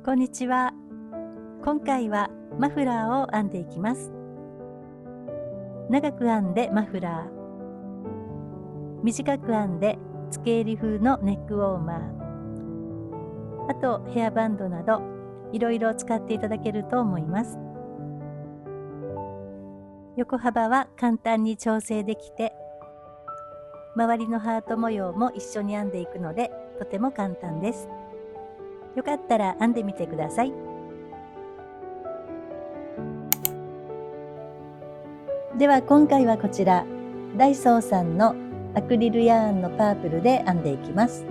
こんにちは。今回はマフラーを編んでいきます。長く編んでマフラー、短く編んで付け襟風のネックウォーマー、あとヘアバンドなどいろいろ使っていただけると思います。横幅は簡単に調整できて、周りのハート模様も一緒に編んでいくのでとても簡単です。よかったら編んでみてください。では今回はこちらダイソーさんのアクリルヤーンのパープルで編んでいきます。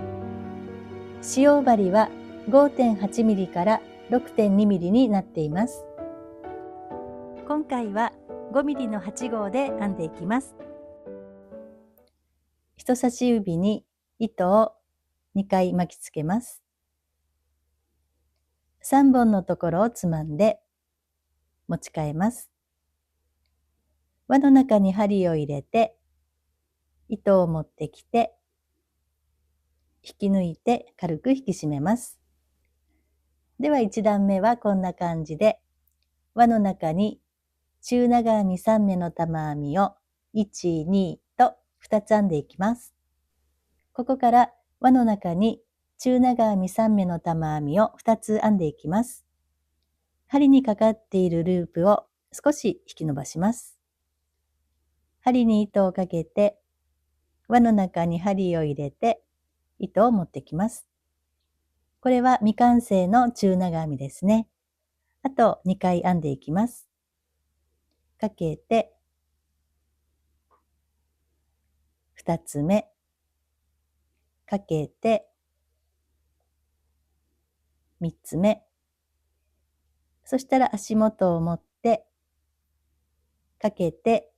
使用針は 5.8mm から 6.2mm になっています。今回は 5mm の8号で編んでいきます。人差し指に糸を2回巻きつけます。3本のところをつまんで持ち替えます。輪の中に針を入れて糸を持ってきて引き抜いて軽く引き締めます。では1段目はこんな感じで輪の中に中長編み3目の玉編みを1、2と2つ編んでいきます。ここから輪の中に中長編み3目の玉編みを2つ編んでいきます。針にかかっているループを少し引き伸ばします。針に糸をかけて輪の中に針を入れて糸を持ってきます。これは未完成の中長編みですね。あと2回編んでいきます。かけて2つ目かけて3つ目、そしたら足元を持ってかけて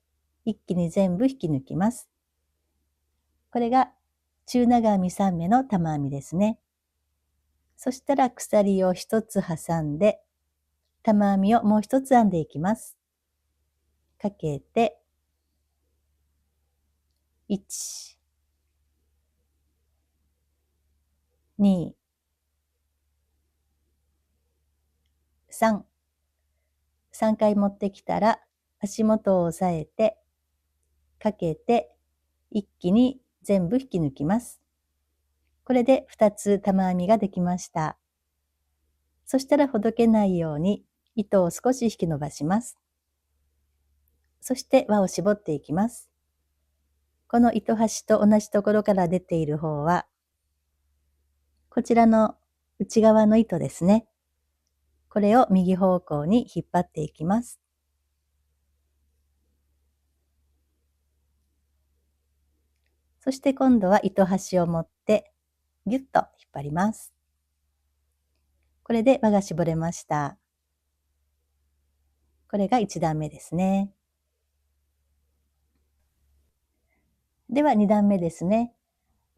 一気に全部引き抜きます。これが中長編み3目の玉編みですね。そしたら鎖を1つ挟んで玉編みをもう1つ編んでいきます。かけて1、2、3、3回持ってきたら足元を押さえてかけて一気に全部引き抜きます。これで2つ玉編みができました。そしたらほどけないように糸を少し引き伸ばします。そして輪を絞っていきます。この糸端と同じところから出ている方は、こちらの内側の糸ですね。これを右方向に引っ張っていきます。そして今度は糸端を持ってギュッと引っ張ります。これで輪が絞れました。これが1段目ですね。では2段目ですね。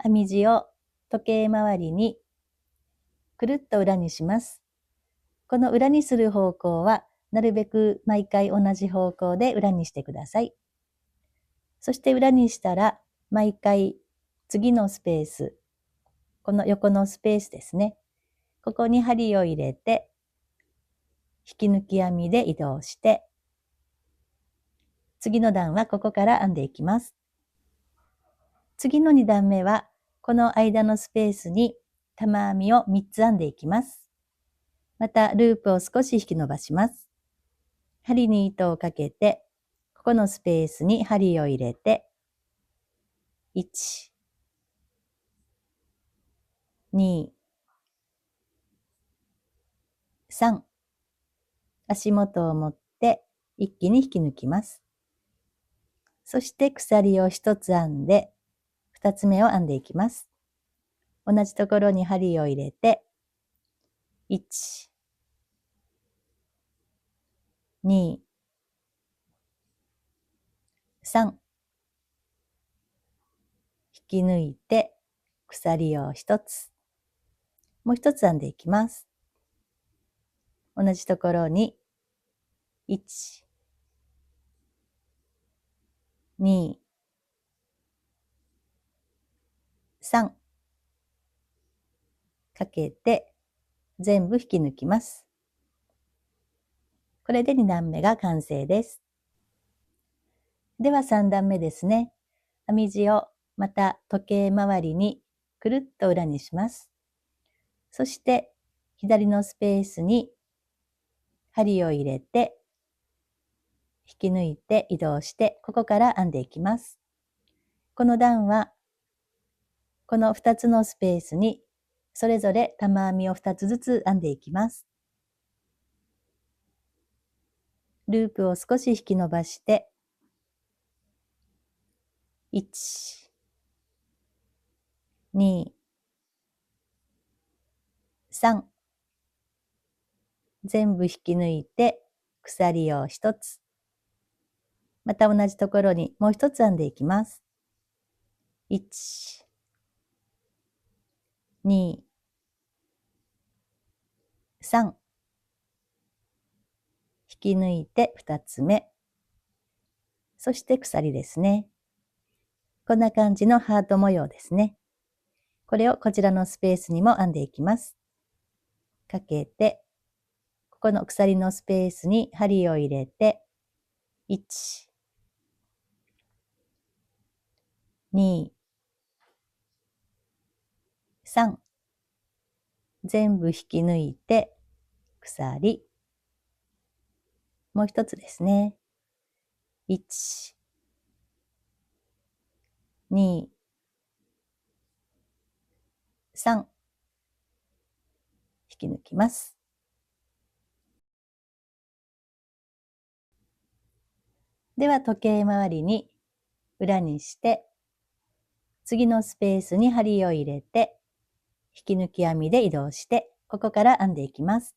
編み地を時計回りにくるっと裏にします。この裏にする方向はなるべく毎回同じ方向で裏にしてください。そして裏にしたら毎回次のスペース、この横のスペースですね。ここに針を入れて引き抜き編みで移動して次の段はここから編んでいきます。次の2段目はこの間のスペースに玉編みを3つ編んでいきます。またループを少し引き伸ばします。針に糸をかけてここのスペースに針を入れて1、2、3、足元を持って一気に引き抜きます。そして鎖を1つ編んで2つ目を編んでいきます。同じところに針を入れて1、2、3、引き抜いて鎖を1つ、もう1つ編んでいきます。同じところに1、2、3かけて全部引き抜きます。これで2段目が完成です。では3段目ですね。編み地をまた時計回りにくるっと裏にします。そして左のスペースに針を入れて引き抜いて移動して、ここから編んでいきます。この段はこの2つのスペースにそれぞれ玉編みを2つずつ編んでいきます。ループを少し引き伸ばして、1、2、3、全部引き抜いて鎖を1つ、また同じところにもう1つ編んでいきます。1、2、3、引き抜いて2つ目、そして鎖ですね。こんな感じのハート模様ですね。これをこちらのスペースにも編んでいきます。かけて、ここの鎖のスペースに針を入れて、1、2、3、全部引き抜いて鎖、もう一つですね。1、2、3、引き抜きます。では時計回りに裏にして、次のスペースに針を入れて、引き抜き編みで移動して、ここから編んでいきます。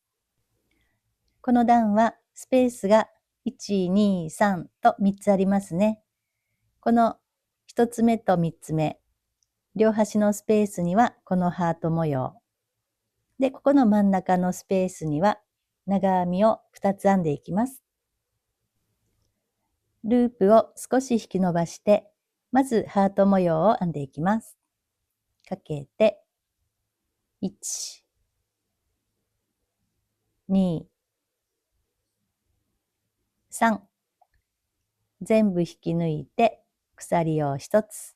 この段はスペースが1、2、3と3つありますね。この1つ目と3つ目、両端のスペースにはこのハート模様。で、ここの真ん中のスペースには長編みを2つ編んでいきます。ループを少し引き伸ばして、まずハート模様を編んでいきます。かけて、1、2、3、全部引き抜いて鎖を1つ。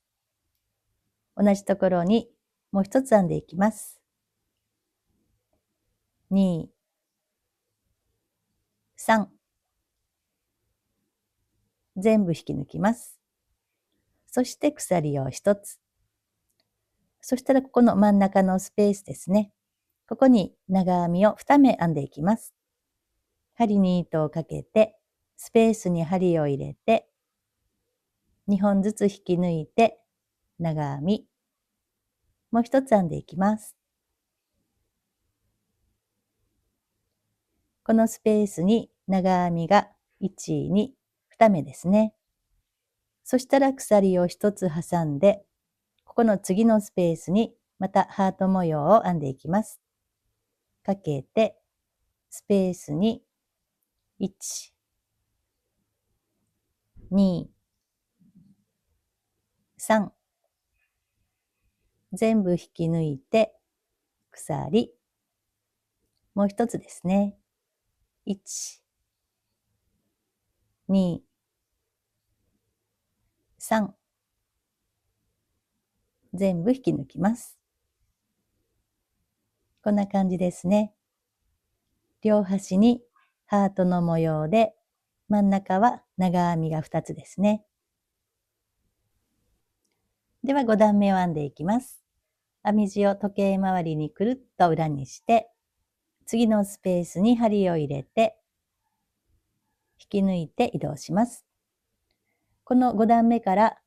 同じところにもう1つ編んでいきます。2、3、全部引き抜きます。そして鎖を1つ。そしたらここの真ん中のスペースですね。ここに長編みを2目編んでいきます。針に糸をかけて、スペースに針を入れて、2本ずつ引き抜いて、長編み、もう1つ編んでいきます。このスペースに長編みが1、2、2目ですね。そしたら鎖を1つ挟んで、ここの次のスペースにまたハート模様を編んでいきます。かけて、スペースに1、2、3、全部引き抜いて、鎖、もう一つですね。1、2、3、全部引き抜きます。こんな感じですね。両端にハートの模様で、真ん中は長編みが2つですね。では5段目を編んでいきます。編み地を時計回りにくるっと裏にして、次のスペースに針を入れて、引き抜いて移動します。この5段目から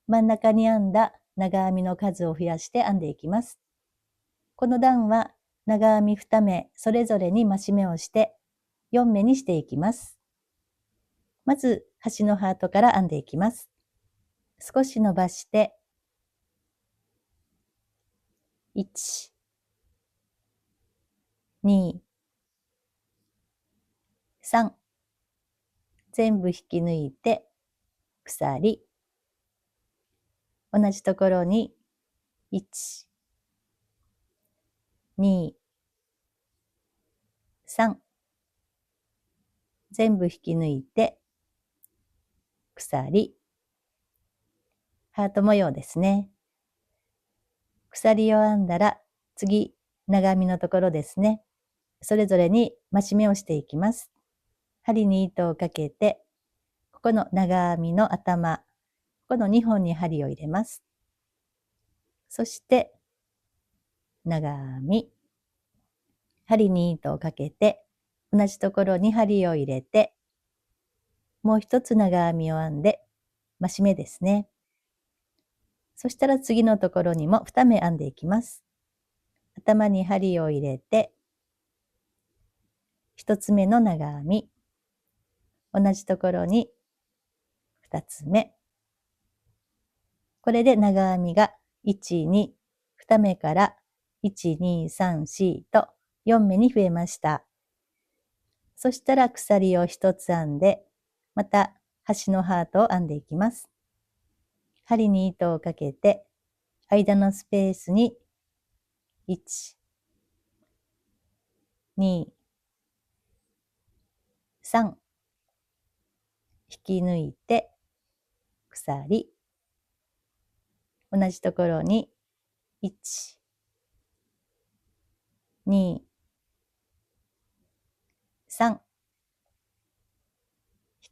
真ん中に編んだ長編みの数を増やして編んでいきます。この段は長編み2目それぞれに増し目をして4目にしていきます。まず端のハートから編んでいきます。少し伸ばして1、2、3、全部引き抜いて鎖、同じところに1、2、3、全部引き抜いて、鎖、ハート模様ですね。鎖を編んだら、次、長編みのところですね。それぞれに増し目をしていきます。針に糸をかけて、ここの長編みの頭、この2本に針を入れます。そして、長編み、針に糸をかけて、同じところに針を入れて、もう一つ長編みを編んで、増し目ですね。そしたら次のところにも2目編んでいきます。頭に針を入れて、1つ目の長編み、同じところに2つ目。これで長編みが1、2、2目から1、2、3、4と4目に増えました。そしたら鎖を1つ編んで、また端のハートを編んでいきます。針に糸をかけて、間のスペースに1、2、3、引き抜いて、鎖、同じところに1、2、3、引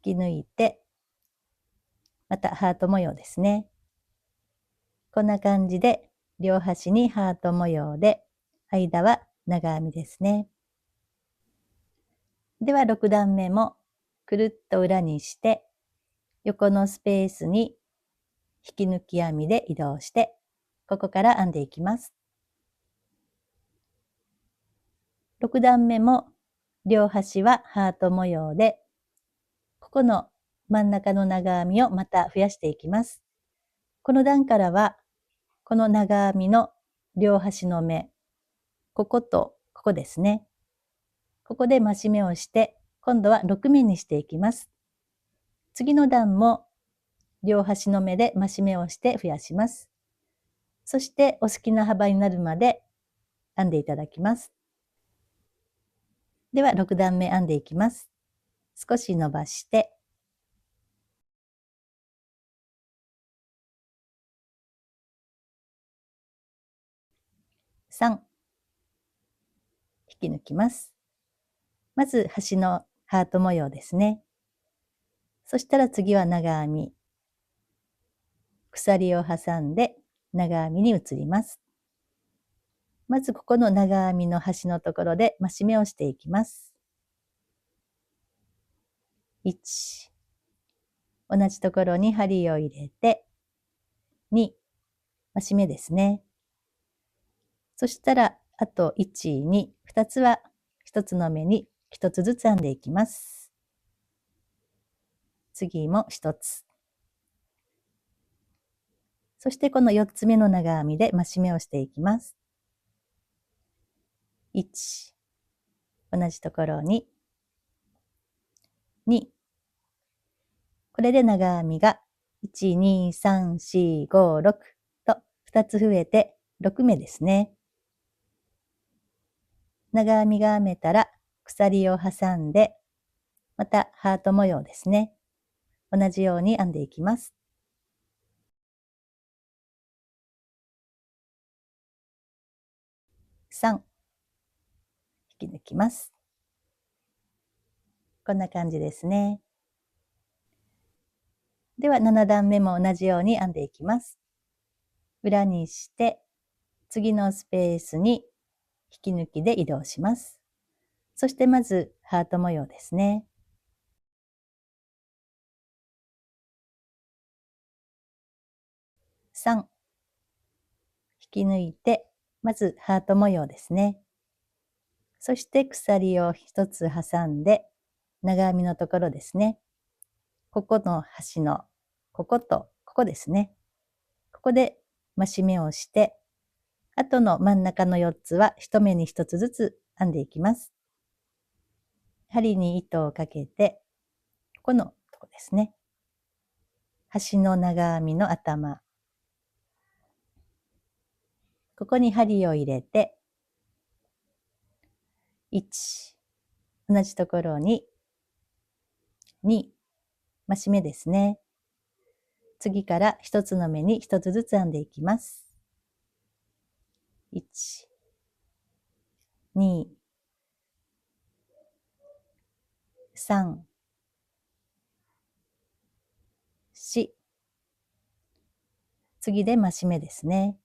き抜いて、またハート模様ですね。こんな感じで両端にハート模様で、間は長編みですね。では6段目もくるっと裏にして、横のスペースに引き抜き編みで移動して、ここから編んでいきます。6段目も両端はハート模様で、ここの真ん中の長編みをまた増やしていきます。この段からは、この長編みの両端の目、こことここですね。ここで増し目をして、今度は6目にしていきます。次の段も両端の目で増し目をして増やします。そしてお好きな幅になるまで編んでいただきます。では6段目編んでいきます。少し伸ばして、3、引き抜きます。まず端のハート模様ですね。そしたら次は長編み。鎖を挟んで長編みに移ります。まずここの長編みの端のところで増し目をしていきます。1、同じところに針を入れて、2、増し目ですね。そしたら、あと1、2、2つは1つの目に1つずつ編んでいきます。次も1つ。そしてこの4つ目の長編みで増し目をしていきます。1、同じところに、2、これで長編みが1、2、3、4、5、6と2つ増えて6目ですね。長編みが編めたら鎖を挟んで、またハート模様ですね。同じように編んでいきます。3、引き抜きます。こんな感じですね。では7段目も同じように編んでいきます。裏にして、次のスペースに引き抜きで移動します。そしてまずハート模様ですね。3、引き抜いて、まずハート模様ですね。そして鎖を一つ挟んで、長編みのところですね。ここの端の、こことここですね。ここで増し目をして、あとの真ん中の4つは一目に1つずつ編んでいきます。針に糸をかけて、ここのとこですね。端の長編みの頭。ここに針を入れて、1、同じところに2増し目ですね。次から一つの目に一つずつ編んでいきます。1、2、3、4。次で増し目ですね。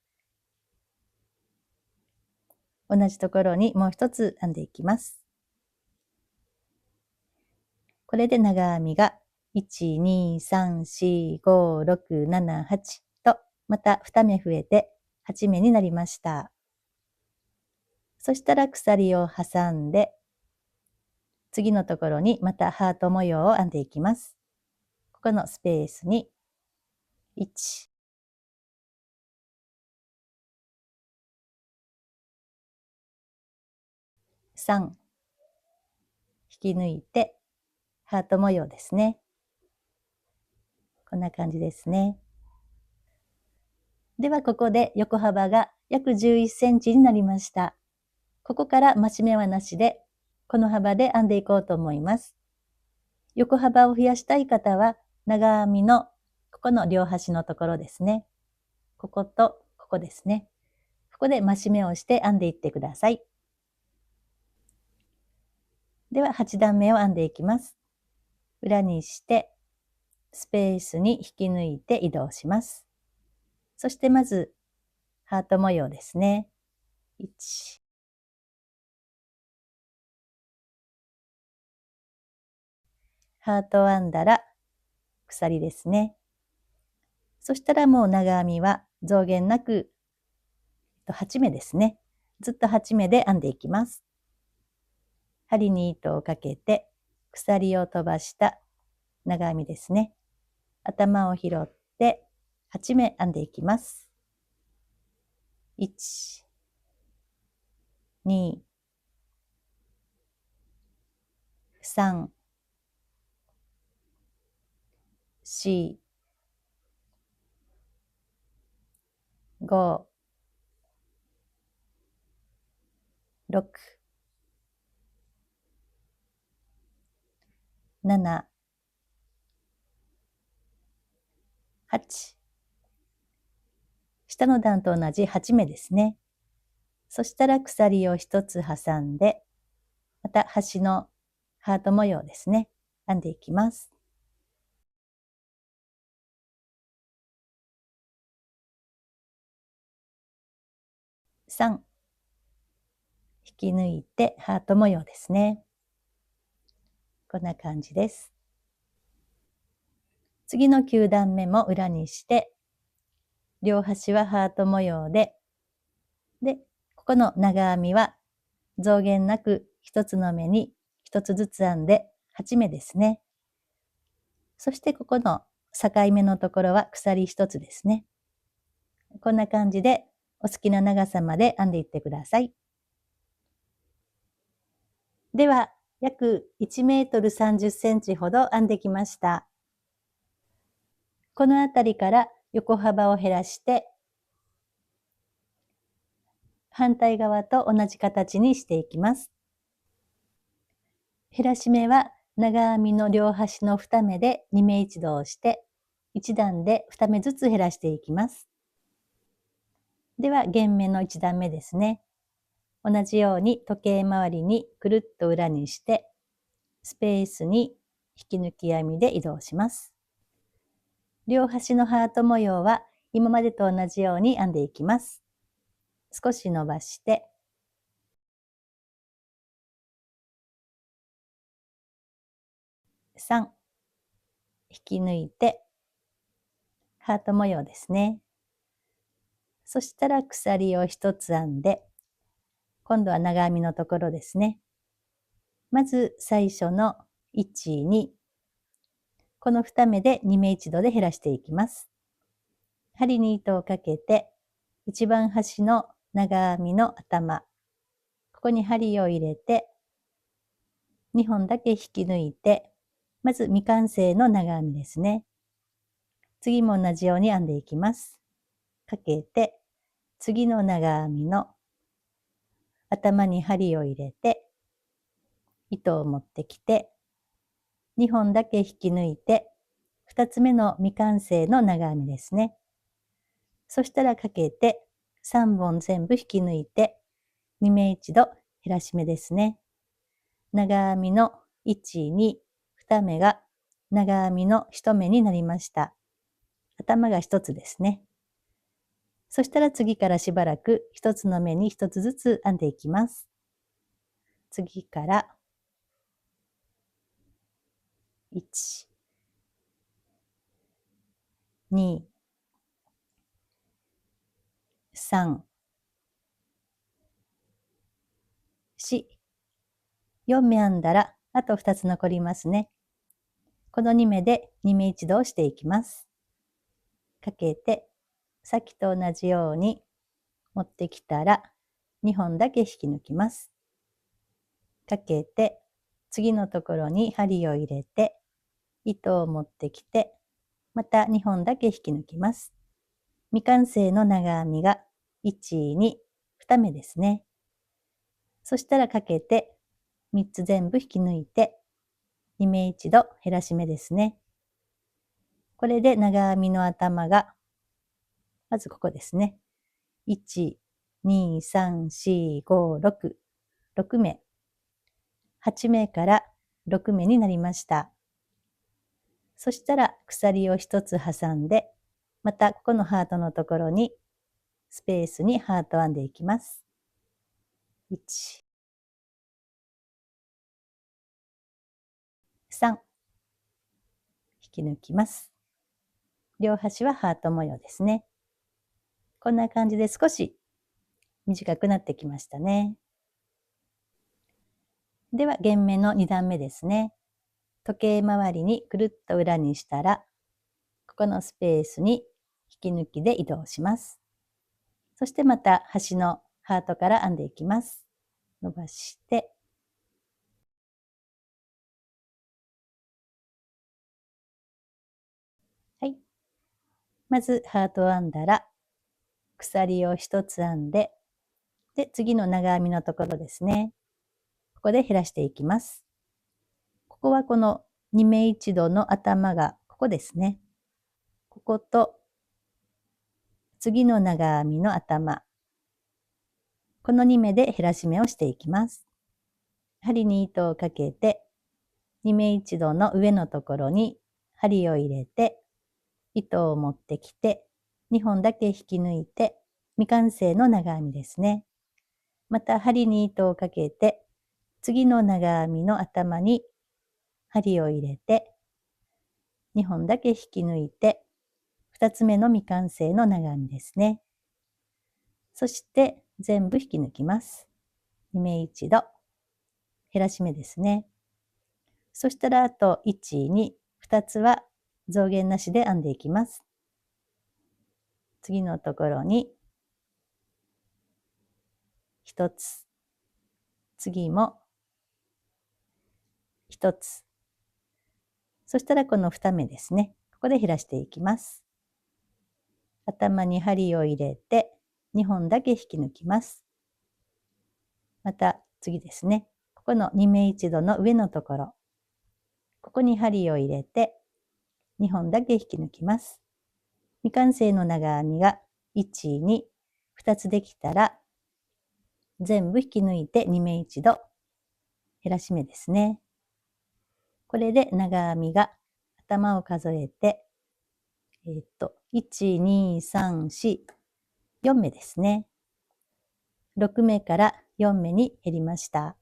同じところにもう一つ編んでいきます。これで長編みが1、2、3、4、5、6、7、8とまた2目増えて8目になりました。そしたら鎖を挟んで次のところにまたハート模様を編んでいきます。ここのスペースに1、3引き抜いてハート模様ですね。こんな感じですね。ではここで横幅が約11センチになりました。ここから増し目はなしで、この幅で編んでいこうと思います。横幅を増やしたい方は、長編みのここの両端のところですね。こことここですね。ここで増し目をして編んでいってください。では8段目を編んでいきます。裏にして、スペースに引き抜いて移動します。そしてまず、ハート模様ですね。1、ハートを編んだら、鎖ですね。そしたらもう長編みは増減なく8目ですね。ずっと8目で編んでいきます。針に糸をかけて鎖を飛ばした長編みですね。頭を拾って8目編んでいきます。1、2、3、4、5、6、7、8。下の段と同じ8目ですね。そしたら鎖を1つ挟んで、また端のハート模様ですね。編んでいきます。3、引き抜いてハート模様ですね。こんな感じです。次の9段目も裏にして、両端はハート模様で、ここの長編みは増減なく一つの目に一つずつ編んで8目ですね。そしてここの境目のところは鎖一つですね。こんな感じでお好きな長さまで編んでいってください。では、約1メートル30センチほど編んできました。このあたりから横幅を減らして、反対側と同じ形にしていきます。減らし目は長編みの両端の2目で2目一度をして、1段で2目ずつ減らしていきます。では、原目の1段目ですね。同じように時計回りにくるっと裏にして、スペースに引き抜き編みで移動します。両端のハート模様は今までと同じように編んでいきます。少し伸ばして、3、引き抜いて、ハート模様ですね。そしたら鎖を1つ編んで、今度は長編みのところですね。まず最初の1、2、この2目で2目一度で減らしていきます。針に糸をかけて、一番端の長編みの頭、ここに針を入れて、2本だけ引き抜いて、まず未完成の長編みですね。次も同じように編んでいきます。かけて、次の長編みの頭に針を入れて、糸を持ってきて、2本だけ引き抜いて、2つ目の未完成の長編みですね。そしたらかけて、3本全部引き抜いて、2目一度減らし目ですね。長編みの1、2、2目が長編みの1目になりました。頭が1つですね。そしたら次からしばらく1つの目に1つずつ編んでいきます。次から1、2、3、4、4目編んだらあと2つ残りますね。この2目で2目一度をしていきます。かけて、さっきと同じように持ってきたら2本だけ引き抜きます。かけて、次のところに針を入れて、糸を持ってきて、また2本だけ引き抜きます。未完成の長編みが1、2、2目ですね。そしたらかけて、3つ全部引き抜いて、2目一度減らし目ですね。これで長編みの頭が、まずここですね。1、2、3、4、5、6、6目。8目から6目になりました。そしたら鎖を1つ挟んで、またここのハートのところにスペースにハートを編んでいきます。1、3、引き抜きます。両端はハート模様ですね。こんな感じで少し短くなってきましたね。では、弦目の2段目ですね。時計回りにくるっと裏にしたら、ここのスペースに引き抜きで移動します。そしてまた端のハートから編んでいきます。伸ばして、はい。まずハートを編んだら、鎖を1つ編んで、で、次の長編みのところですね。ここで減らしていきます。ここはこの2目一度の頭がここですね。ここと次の長編みの頭。この2目で減らし目をしていきます。針に糸をかけて、2目一度の上のところに針を入れて、糸を持ってきて、2本だけ引き抜いて、未完成の長編みですね。また針に糸をかけて、次の長編みの頭に針を入れて、2本だけ引き抜いて、2つ目の未完成の長編みですね。そして全部引き抜きます。2目一度、減らし目ですね。そしたらあと1、2、2つは増減なしで編んでいきます。次のところに1つ、次も1つ。そしたらこの2目ですね。ここで減らしていきます。頭に針を入れて2本だけ引き抜きます。また次ですね。ここの2目一度の上のところ。ここに針を入れて2本だけ引き抜きます。未完成の長編みが1、2、2つできたら全部引き抜いて2目一度減らし目ですね。これで長編みが頭を数えて、1、2、3、4、4目ですね。6目から4目に減りました。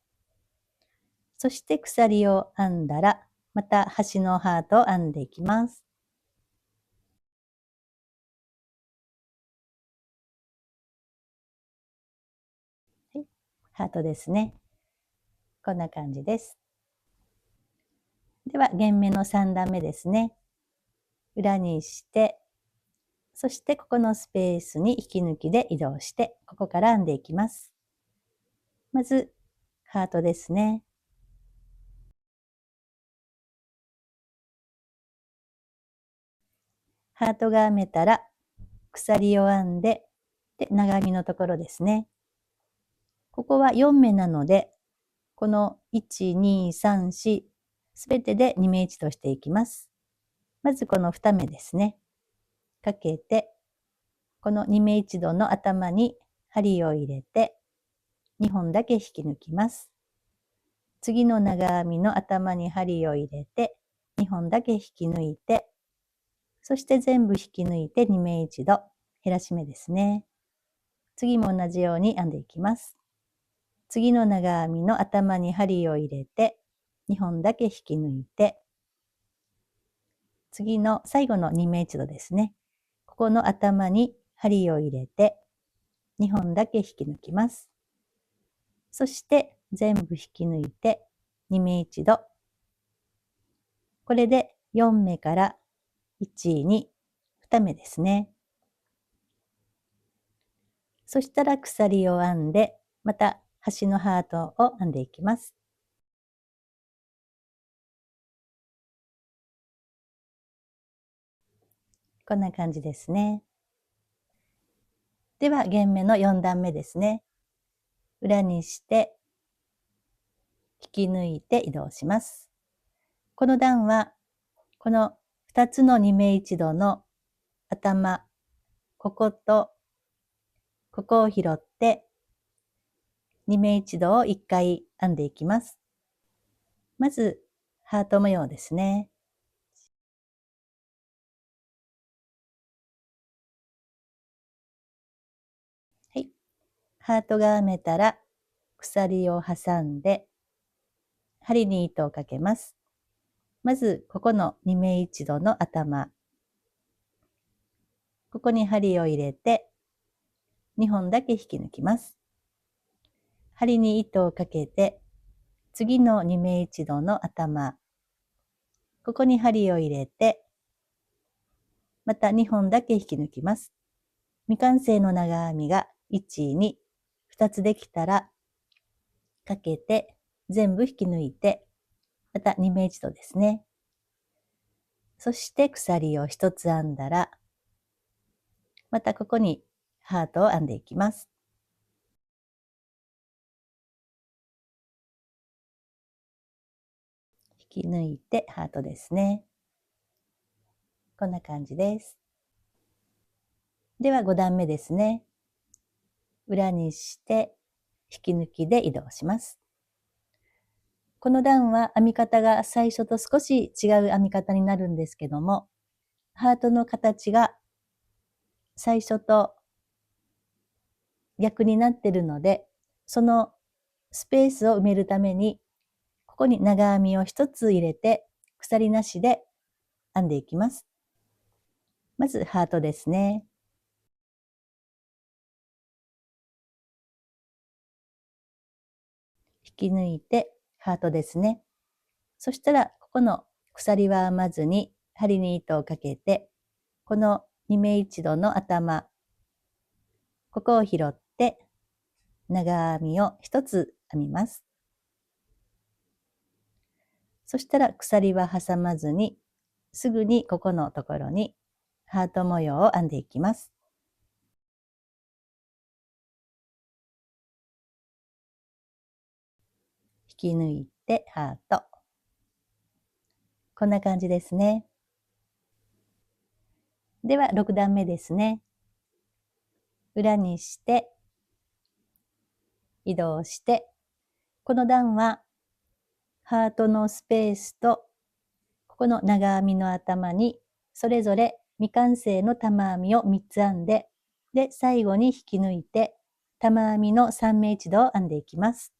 そして鎖を編んだら、また端のハートを編んでいきます。はい、ハートですね。こんな感じです。では、弦目の3段目ですね。裏にして、そしてここのスペースに引き抜きで移動して、ここから編んでいきます。まず、ハートですね。ハートが編めたら、鎖を編んで、で、長編みのところですね。ここは4目なので、この1、2、3、4、すべてで2目一度していきます。まずこの2目ですね。かけて、この2目一度の頭に針を入れて、2本だけ引き抜きます。次の長編みの頭に針を入れて、2本だけ引き抜いて、そして全部引き抜いて2目一度、減らし目ですね。次も同じように編んでいきます。次の長編みの頭に針を入れて、2本だけ引き抜いて、次の最後の2目一度ですね。ここの頭に針を入れて、2本だけ引き抜きます。そして全部引き抜いて2目一度。これで4目から1、2、2目ですね。そしたら鎖を編んで、また端のハートを編んでいきます。こんな感じですね。では、弦目の4段目ですね。裏にして、引き抜いて移動します。この段は、この2つの2目一度の頭、こことここを拾って、2目一度を1回編んでいきます。まず、ハート模様ですね。はい。ハートが編めたら、鎖を挟んで、針に糸をかけます。まず、ここの2目一度の頭。ここに針を入れて、2本だけ引き抜きます。針に糸をかけて、次の2目一度の頭。ここに針を入れて、また2本だけ引き抜きます。未完成の長編みが1、2、2つできたら、かけて全部引き抜いて、また2目一度ですね。そして鎖を1つ編んだら、またここにハートを編んでいきます。引き抜いてハートですね。こんな感じです。では5段目ですね。裏にして引き抜きで移動します。この段は編み方が最初と少し違う編み方になるんですけども、ハートの形が最初と逆になっているので、そのスペースを埋めるために、ここに長編みを1つ入れて、鎖なしで編んでいきます。まずハートですね。引き抜いてハートですね。そしたら、ここの鎖は編まずに針に糸をかけて、この2目一度の頭、ここを拾って長編みを1つ編みます。そしたら鎖は挟まずに、すぐにここのところにハート模様を編んでいきます。引き抜いてハート。こんな感じですね。では6段目ですね。裏にして移動して、この段はハートのスペースとここの長編みの頭にそれぞれ未完成の玉編みを3つ編んで、で最後に引き抜いて玉編みの3目一度を編んでいきます。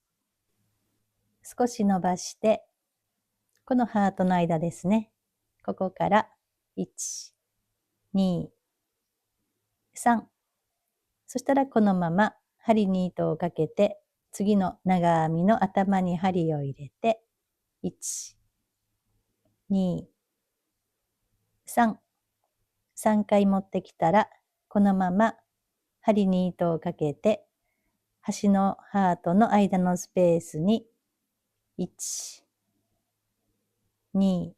少し伸ばして、このハートの間ですね。ここから1、2、3。そしたらこのまま針に糸をかけて、次の長編みの頭に針を入れて、1、2、3。3回持ってきたら、このまま針に糸をかけて、端のハートの間のスペースに、1、2、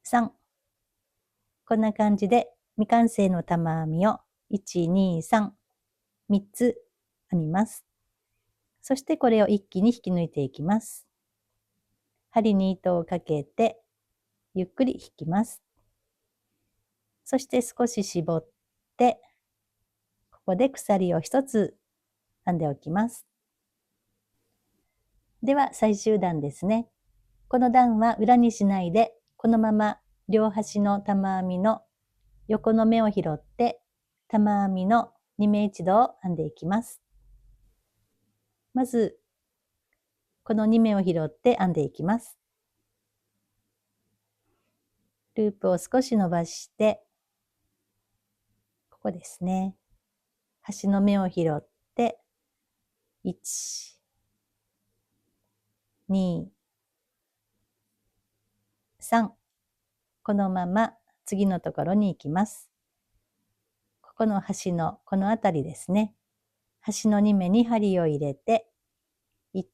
3。こんな感じで未完成の玉編みを1、2、3、3つ編みます。そしてこれを一気に引き抜いていきます。針に糸をかけて、ゆっくり引きます。そして少し絞って、ここで鎖を一つ編んでおきます。では最終段ですね。この段は裏にしないで、このまま両端の玉編みの横の目を拾って、玉編みの2目一度を編んでいきます。まず、この2目を拾って編んでいきます。ループを少し伸ばして、ここですね。端の目を拾って、1、2、3。このまま次のところに行きます。ここの端のこのあたりですね。端の2目に針を入れて、1、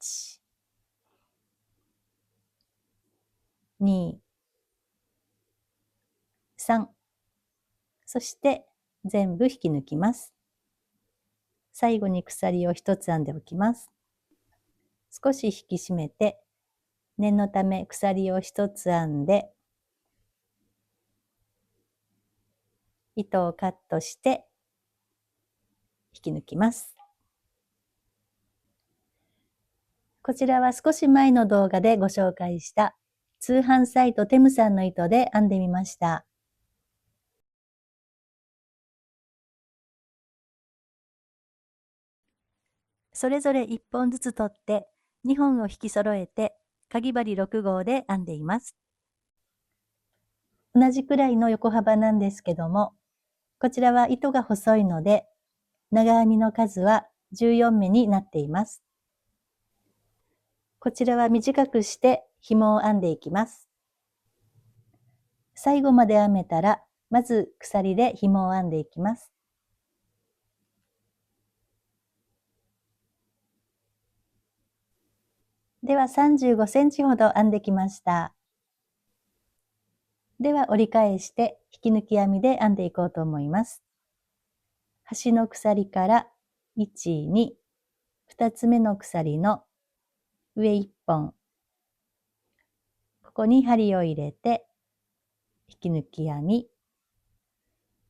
2、3。そして全部引き抜きます。最後に鎖を一つ編んでおきます。少し引き締めて、念のため鎖を一つ編んで、糸をカットして引き抜きます。こちらは少し前の動画でご紹介した通販サイトテムさんの糸で編んでみました。それぞれ1本ずつ取って2本を引き揃えてかぎ針6号で編んでいます。同じくらいの横幅なんですけども、こちらは糸が細いので長編みの数は14目になっています。こちらは短くして紐を編んでいきます。最後まで編めたら、まず鎖で紐を編んでいきます。では35センチほど編んできました。では折り返して引き抜き編みで編んでいこうと思います。端の鎖から1、2、2つ目の鎖の上1本、ここに針を入れて引き抜き編み、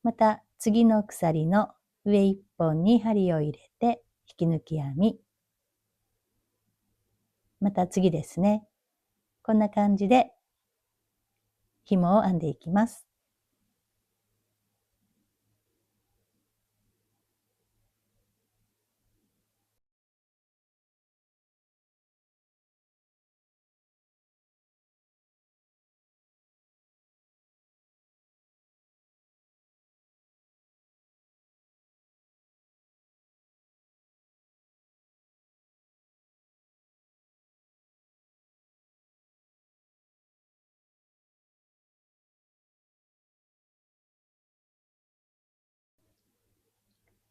また次の鎖の上1本に針を入れて引き抜き編み、また次ですね。こんな感じで紐を編んでいきます。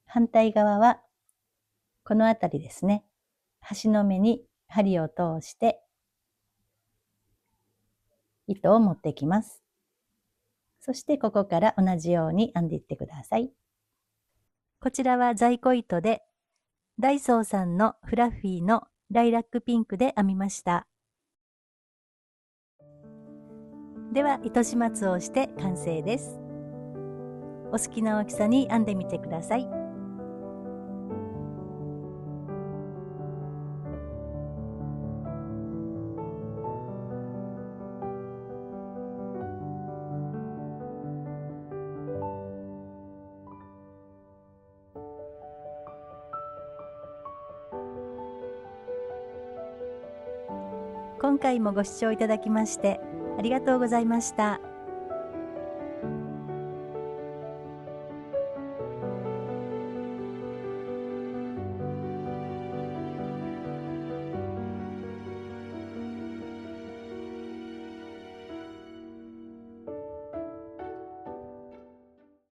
反対側はこのあたりですね。端の目に針を通して糸を持ってきます。そしてここから同じように編んでいってください。こちらは在庫糸でダイソーさんのフラッフィーのライラックピンクで編みました。では糸始末をして完成です。お好きな大きさに編んでみてください。今回もご視聴いただきましてありがとうございました。